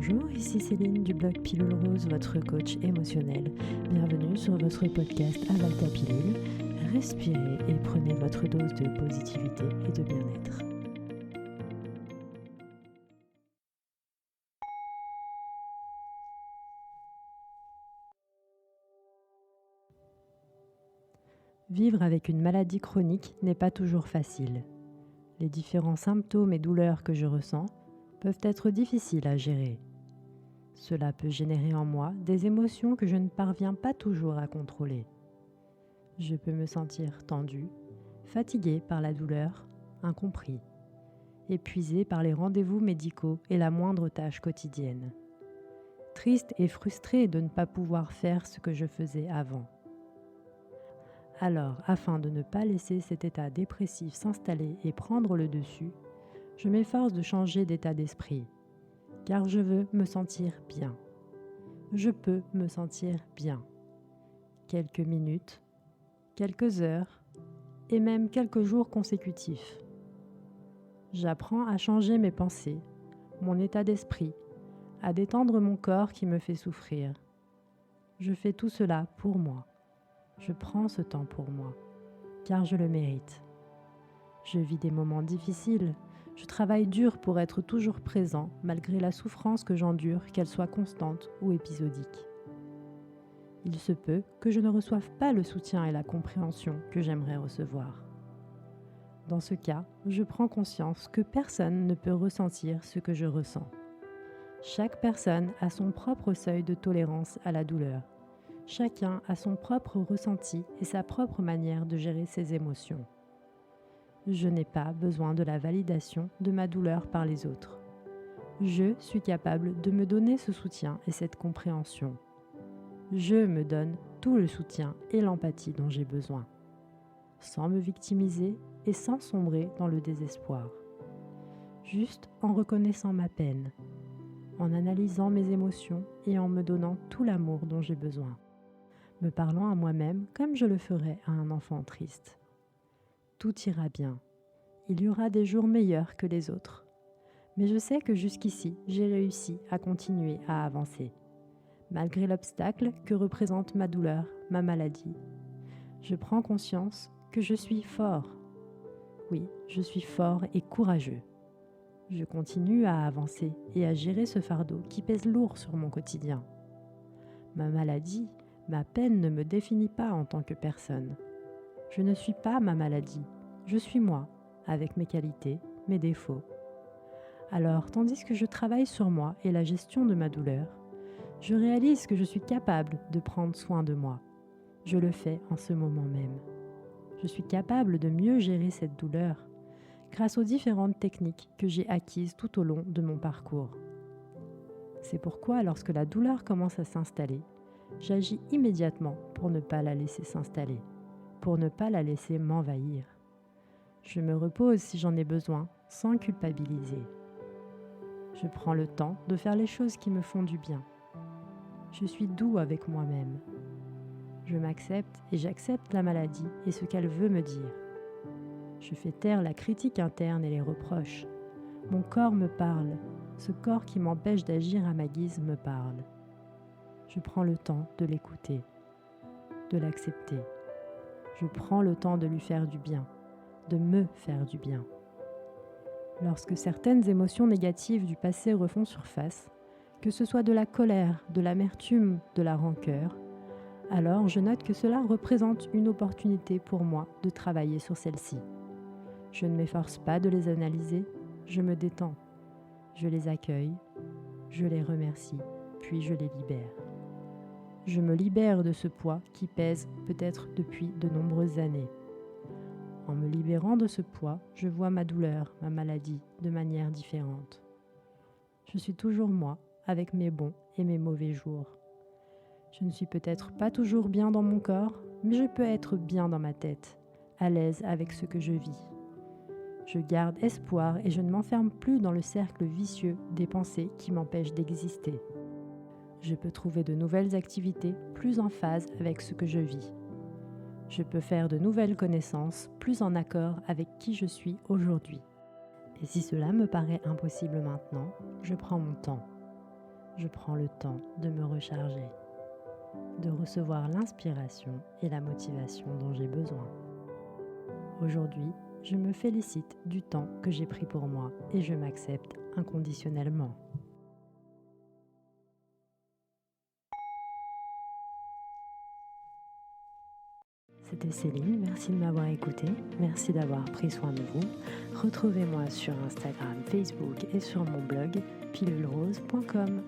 Bonjour, ici Céline du blog Pilule Rose, votre coach émotionnel. Bienvenue sur votre podcast Avale ta pilule. Respirez et prenez votre dose de positivité et de bien-être. Vivre avec une maladie chronique n'est pas toujours facile. Les différents symptômes et douleurs que je ressens peuvent être difficiles à gérer. Cela peut générer en moi des émotions que je ne parviens pas toujours à contrôler. Je peux me sentir tendu, fatigué par la douleur, incompris, épuisé par les rendez-vous médicaux et la moindre tâche quotidienne, triste et frustré de ne pas pouvoir faire ce que je faisais avant. Alors, afin de ne pas laisser cet état dépressif s'installer et prendre le dessus, je m'efforce de changer d'état d'esprit, car je veux me sentir bien. Je peux me sentir bien. Quelques minutes, quelques heures et même quelques jours consécutifs. J'apprends à changer mes pensées, mon état d'esprit, à détendre mon corps qui me fait souffrir. Je fais tout cela pour moi. Je prends ce temps pour moi, car je le mérite. Je vis des moments difficiles, je travaille dur pour être toujours présent malgré la souffrance que j'endure, qu'elle soit constante ou épisodique. Il se peut que je ne reçoive pas le soutien et la compréhension que j'aimerais recevoir. Dans ce cas, je prends conscience que personne ne peut ressentir ce que je ressens. Chaque personne a son propre seuil de tolérance à la douleur. Chacun a son propre ressenti et sa propre manière de gérer ses émotions. Je n'ai pas besoin de la validation de ma douleur par les autres. Je suis capable de me donner ce soutien et cette compréhension. Je me donne tout le soutien et l'empathie dont j'ai besoin, sans me victimiser et sans sombrer dans le désespoir. Juste en reconnaissant ma peine, en analysant mes émotions et en me donnant tout l'amour dont j'ai besoin. Me parlant à moi-même comme je le ferais à un enfant triste. Tout ira bien. Il y aura des jours meilleurs que les autres. Mais je sais que jusqu'ici, j'ai réussi à continuer à avancer. Malgré l'obstacle que représente ma douleur, ma maladie. Je prends conscience que je suis fort. Oui, je suis fort et courageux. Je continue à avancer et à gérer ce fardeau qui pèse lourd sur mon quotidien. Ma maladie, ma peine ne me définit pas en tant que personne. Je ne suis pas ma maladie, je suis moi, avec mes qualités, mes défauts. Alors, tandis que je travaille sur moi et la gestion de ma douleur, je réalise que je suis capable de prendre soin de moi. Je le fais en ce moment même. Je suis capable de mieux gérer cette douleur grâce aux différentes techniques que j'ai acquises tout au long de mon parcours. C'est pourquoi, lorsque la douleur commence à s'installer, j'agis immédiatement pour ne pas la laisser s'installer, pour ne pas la laisser m'envahir. Je me repose si j'en ai besoin, sans culpabiliser. Je prends le temps de faire les choses qui me font du bien. Je suis doux avec moi-même. Je m'accepte et j'accepte la maladie et ce qu'elle veut me dire. Je fais taire la critique interne et les reproches. Mon corps me parle. Ce corps qui m'empêche d'agir à ma guise me parle. Je prends le temps de l'écouter, de l'accepter. Je prends le temps de lui faire du bien, de me faire du bien. Lorsque certaines émotions négatives du passé refont surface, que ce soit de la colère, de l'amertume, de la rancœur, alors je note que cela représente une opportunité pour moi de travailler sur celle-ci. Je ne m'efforce pas de les analyser, je me détends. Je les accueille, je les remercie, puis je les libère. Je me libère de ce poids qui pèse peut-être depuis de nombreuses années. En me libérant de ce poids, je vois ma douleur, ma maladie de manière différente. Je suis toujours moi, avec mes bons et mes mauvais jours. Je ne suis peut-être pas toujours bien dans mon corps, mais je peux être bien dans ma tête, à l'aise avec ce que je vis. Je garde espoir et je ne m'enferme plus dans le cercle vicieux des pensées qui m'empêchent d'exister. Je peux trouver de nouvelles activités plus en phase avec ce que je vis. Je peux faire de nouvelles connaissances plus en accord avec qui je suis aujourd'hui. Et si cela me paraît impossible maintenant, je prends mon temps. je prends le temps de me recharger, de recevoir l'inspiration et la motivation dont j'ai besoin. Aujourd'hui, je me félicite du temps que j'ai pris pour moi et je m'accepte inconditionnellement. C'était Céline, merci de m'avoir écouté, merci d'avoir pris soin de vous. Retrouvez-moi sur Instagram, Facebook et sur mon blog pilulrose.com.